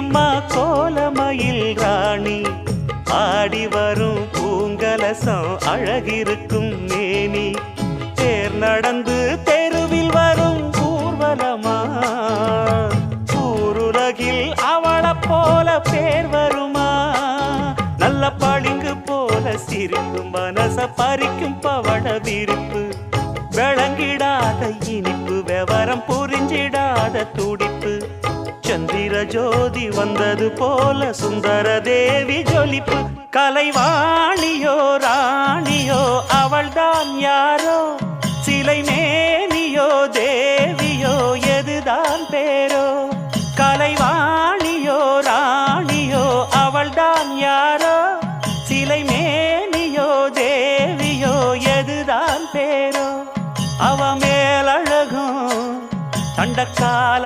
அம்மா கோலமயில் ராணி ஆடி வரும் பூங்கலசம் அழகிருக்கும் மேனி தேர் நடந்து தெருவில் வரும் ஊர்வலமா ஊருலகில் அவளை போல பேர் வருமா நல்ல பளிங்கு போல சிரிக்கும் மனச பறிக்கும் பவள விரிப்பு விளங்கிடாத இனிப்பு விவரம் புரிஞ்சிடாத துடிப்பு சந்திர ஜோதி வந்தது போல சுந்தர தேவி ஜொலிப்பு கலைவாணியோ ராணியோ அவள்தான் யாரோ சிலை மேனியோ தேவியோ எதுதான் பேர்